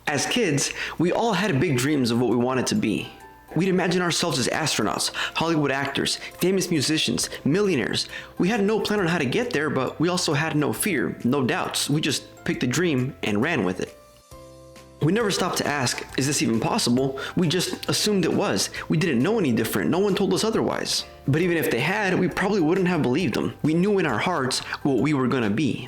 As kids, we all had big dreams of what we wanted to be. We'd imagine ourselves as astronauts, Hollywood actors, famous musicians, millionaires. We had no plan on how to get there, but we also had no fear, no doubts. We just picked a dream and ran with it. We never stopped to ask, is this even possible? We just assumed it was. We didn't know any different. No one told us otherwise. But even if they had, we probably wouldn't have believed them. We knew in our hearts what we were gonna be.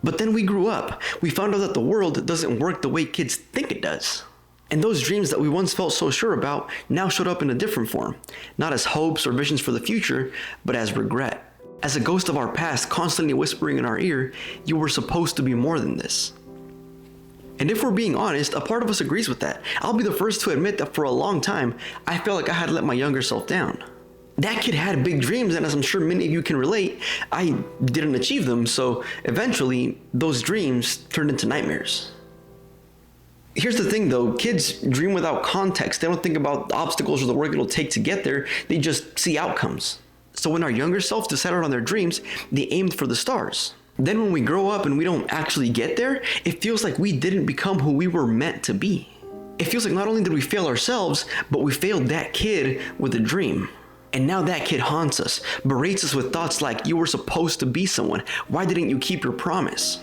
But then we grew up. We found out that the world doesn't work the way kids think it does. And those dreams that we once felt so sure about now showed up in a different form, not as hopes or visions for the future, but as regret. As a ghost of our past constantly whispering in our ear, you were supposed to be more than this. And if we're being honest, a part of us agrees with that. I'll be the first to admit that for a long time, I felt like I had let my younger self down. That kid had big dreams, and as I'm sure many of you can relate, I didn't achieve them, so eventually, those dreams turned into nightmares. Here's the thing though, kids dream without context. They don't think about the obstacles or the work it'll take to get there, they just see outcomes. So when our younger selves decided on their dreams, they aimed for the stars. Then when we grow up and we don't actually get there, it feels like we didn't become who we were meant to be. It feels like not only did we fail ourselves, but we failed that kid with a dream. And now that kid haunts us, berates us with thoughts like, you were supposed to be someone, why didn't you keep your promise?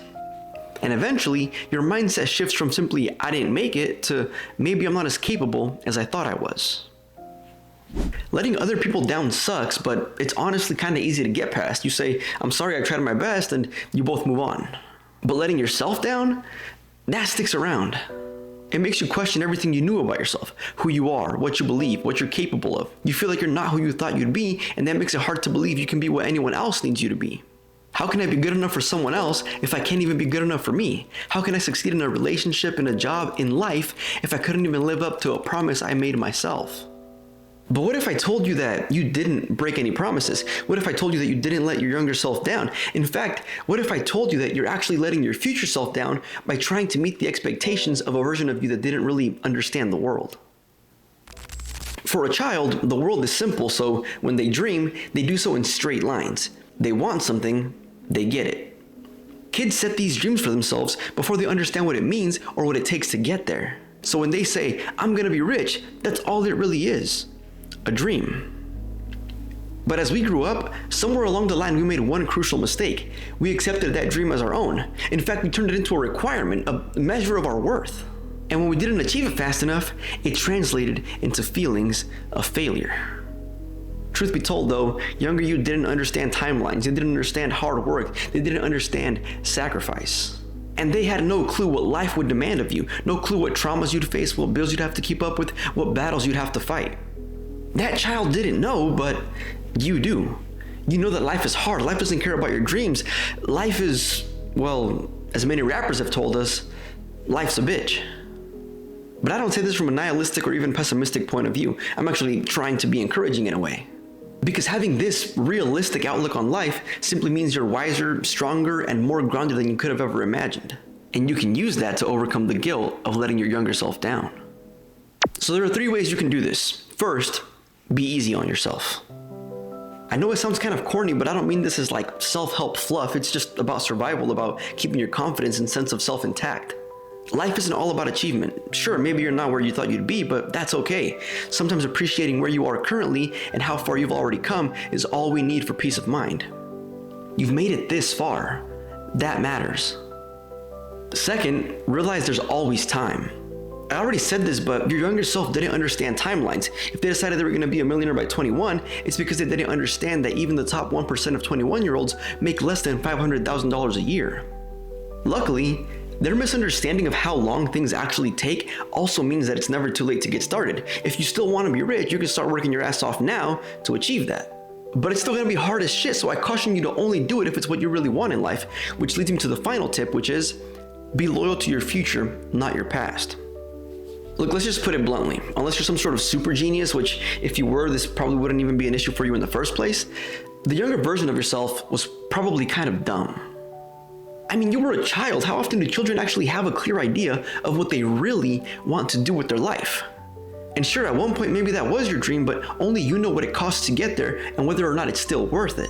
And eventually, your mindset shifts from simply, I didn't make it, to maybe I'm not as capable as I thought I was. Letting other people down sucks, but it's honestly kind of easy to get past. You say, I'm sorry I tried my best, and you both move on. But letting yourself down, that sticks around. It makes you question everything you knew about yourself, who you are, what you believe, what you're capable of. You feel like you're not who you thought you'd be, and that makes it hard to believe you can be what anyone else needs you to be. How can I be good enough for someone else if I can't even be good enough for me? How can I succeed in a relationship, in a job, in life, if I couldn't even live up to a promise I made myself? But what if I told you that you didn't break any promises? What if I told you that you didn't let your younger self down? In fact, what if I told you that you're actually letting your future self down by trying to meet the expectations of a version of you that didn't really understand the world? For a child, the world is simple, so when they dream, they do so in straight lines. They want something, they get it. Kids set these dreams for themselves before they understand what it means or what it takes to get there. So when they say, I'm gonna be rich, that's all it really is. A dream. But as we grew up, somewhere along the line we made one crucial mistake. We accepted that dream as our own. In fact, we turned it into a requirement, a measure of our worth. And when we didn't achieve it fast enough, it translated into feelings of failure. Truth be told though, younger you didn't understand timelines, they didn't understand hard work, they didn't understand sacrifice. And they had no clue what life would demand of you, no clue what traumas you'd face, what bills you'd have to keep up with, what battles you'd have to fight. That child didn't know, but you do. You know that life is hard. Life doesn't care about your dreams. Life is, well, as many rappers have told us, life's a bitch. But I don't say this from a nihilistic or even pessimistic point of view. I'm actually trying to be encouraging in a way. Because having this realistic outlook on life simply means you're wiser, stronger, and more grounded than you could have ever imagined. And you can use that to overcome the guilt of letting your younger self down. So there are 3 ways you can do this. First, be easy on yourself. I know it sounds kind of corny, but I don't mean this as like self-help fluff. It's just about survival, about keeping your confidence and sense of self intact. Life isn't all about achievement. Sure, maybe you're not where you thought you'd be, but that's okay. Sometimes appreciating where you are currently and how far you've already come is all we need for peace of mind. You've made it this far. That matters. Second, realize there's always time. I already said this, but your younger self didn't understand timelines. If they decided they were going to be a millionaire by 21, it's because they didn't understand that even the top 1% of 21-year-olds make less than $500,000 a year. Luckily, their misunderstanding of how long things actually take also means that it's never too late to get started. If you still want to be rich, you can start working your ass off now to achieve that. But it's still going to be hard as shit, so I caution you to only do it if it's what you really want in life, which leads me to the final tip, which is be loyal to your future, not your past. Look, let's just put it bluntly. Unless you're some sort of super genius, which if you were, this probably wouldn't even be an issue for you in the first place, the younger version of yourself was probably kind of dumb. I mean, you were a child. How often do children actually have a clear idea of what they really want to do with their life? And sure, at one point maybe that was your dream, but only you know what it costs to get there and whether or not it's still worth it.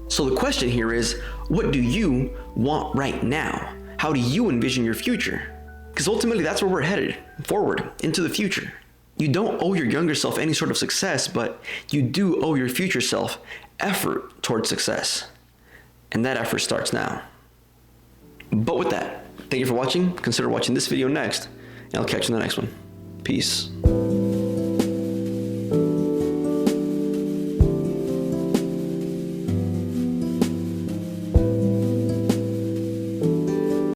So the question here is, what do you want right now? How do you envision your future? Because ultimately, that's where we're headed, forward, into the future. You don't owe your younger self any sort of success, but you do owe your future self effort towards success. And that effort starts now. But with that, thank you for watching. Consider watching this video next, and I'll catch you in the next one. Peace.